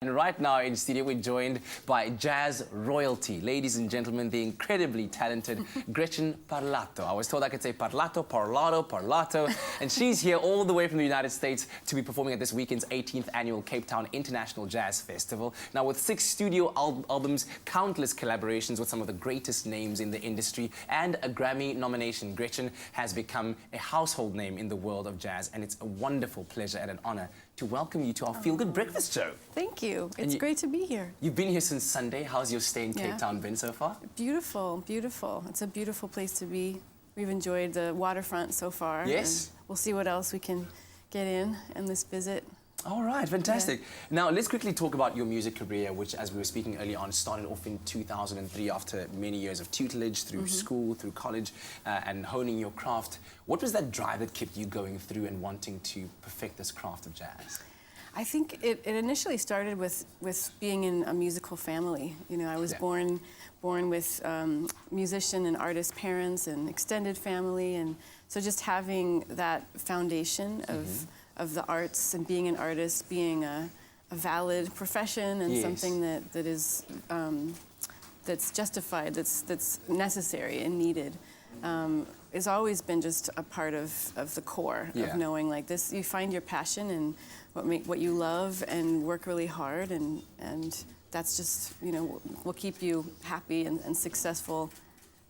And right now in studio, we're joined by jazz royalty. Ladies and gentlemen, the incredibly talented Gretchen Parlato. I was told I could say Parlato. And she's here all the way from the United States to be performing at this weekend's 18th annual Cape Town International Jazz Festival. Now, with 6 studio albums, countless collaborations with some of the greatest names in the industry, and a Grammy nomination, Gretchen has become a household name in the world of jazz. And it's a wonderful pleasure and an honor to welcome you to our Feel Good Breakfast Show. Thank you. It's great to be here. You've been here since Sunday. How's your stay in Cape Town been so far? Beautiful, beautiful. It's a beautiful place to be. We've enjoyed the waterfront so far. Yes. And we'll see what else we can get in this visit. All right, fantastic. Yeah. Now, let's quickly talk about your music career, which, as we were speaking earlier on, started off in 2003 after many years of tutelage through school, through college, and honing your craft. What was that drive that kept you going through and wanting to perfect this craft of jazz? I think it initially started with being in a musical family. You know, I was born with musician and artist parents and extended family, and so just having that foundation of the arts and being an artist, being a valid profession and something that is that's justified, that's necessary and needed, has always been just a part of the core of knowing, like, this, you find your passion and what you love and work really hard, and that's just, you know, will keep you happy and successful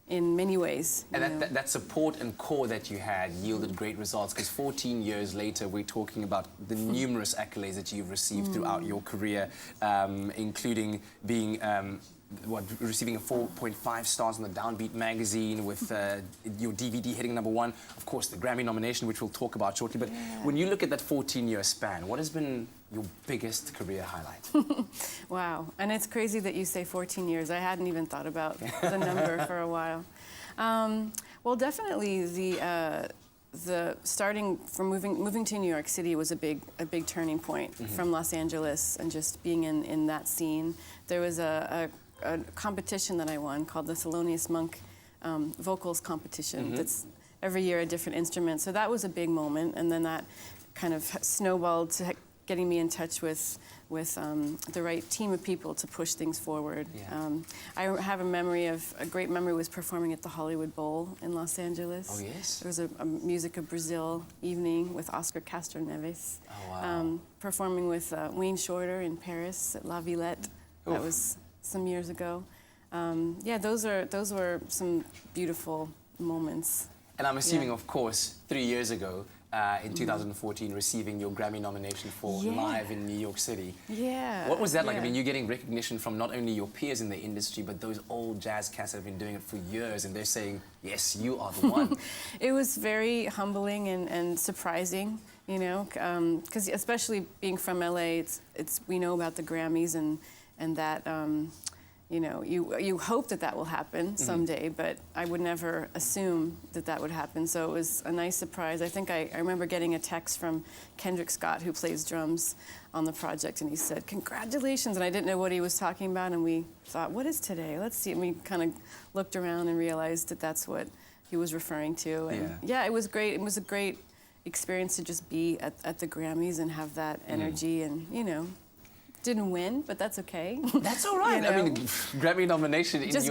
in many ways. And that support and core that you had yielded great results, because 14 years later, we're talking about the numerous accolades that you've received throughout your career, including being receiving a 4.5 stars on the Downbeat Magazine, with your DVD hitting #1. Of course, the Grammy nomination, which we'll talk about shortly. But when you look at that 14-year span, what has been your biggest career highlight? Wow. And it's crazy that you say 14 years. I hadn't even thought about the number for a while. Well, definitely the starting from moving to New York City was a big turning point from Los Angeles, and just being in that scene. There was a competition that I won called the Thelonious Monk Vocals Competition. That's every year a different instrument. So that was a big moment, and then that kind of snowballed to getting me in touch with the right team of people to push things forward. I have a great memory was performing at the Hollywood Bowl in Los Angeles. Oh, yes. There was a Music of Brazil evening with Oscar Castro Neves. Oh, wow. Performing with Wayne Shorter in Paris at La Villette. Oof. That was some years ago. Yeah, those were some beautiful moments. And I'm assuming, of course, 3 years ago, in 2014, receiving your Grammy nomination for Live in New York City. Yeah. What was that like? I mean, you're getting recognition from not only your peers in the industry, but those old jazz cats that have been doing it for years, and they're saying, yes, you are the one. It was very humbling and surprising, you know, because especially being from LA, we know about the Grammys and that, you know, you hope that will happen someday, but I would never assume that would happen. So it was a nice surprise. I think I remember getting a text from Kendrick Scott, who plays drums on the project, and he said, "Congratulations!" And I didn't know what he was talking about, and we thought, "What is today? Let's see." And we kind of looked around and realized that that's what he was referring to. And yeah, it was great. It was a great experience to just be at the Grammys and have that energy, and, you know, didn't win, but that's okay. That's all right. You know? I mean, Grammy nomination in your CV,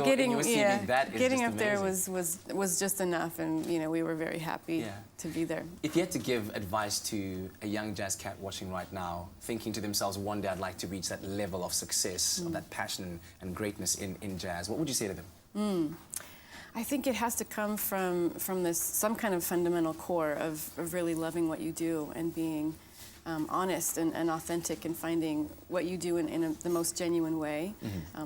that is getting just up there amazing. was just enough, and, you know, we were very happy to be there. If you had to give advice to a young jazz cat watching right now, thinking to themselves, one day I'd like to reach that level of success, of that passion and greatness in jazz, what would you say to them? I think it has to come from some kind of fundamental core of really loving what you do and being honest and authentic, and finding what you do in the most genuine way,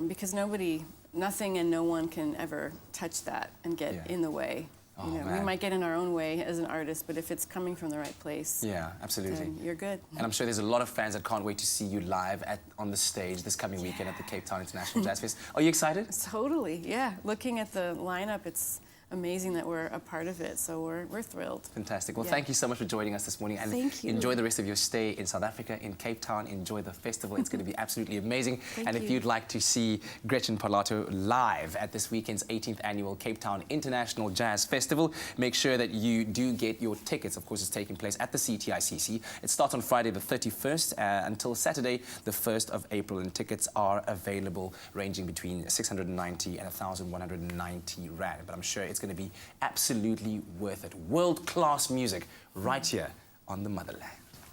because nothing and no one can ever touch that and get in the way. You know, we might get in our own way as an artist, but if it's coming from the right place, absolutely, then you're good. And I'm sure there's a lot of fans that can't wait to see you live on the stage this coming weekend at the Cape Town International Jazz Fest. Are you excited? Totally, yeah. Looking at the lineup, it's amazing that we're a part of it. So we're thrilled. Fantastic. Well, Yeah. thank you so much for joining us this morning. And Thank you. enjoy the rest of your stay in South Africa, in Cape Town. Enjoy the festival. It's going to be absolutely amazing. And if you. you'd like to see Gretchen Parlato live at this weekend's 18th annual Cape Town International Jazz Festival, make sure that you do get your tickets. Of course, it's taking place at the CTICC. It starts on Friday the 31st until Saturday the 1st of April, and tickets are available ranging between 690 and 1,190 Rand. But I'm sure it's going to be absolutely worth it. World-class music right here on the motherland.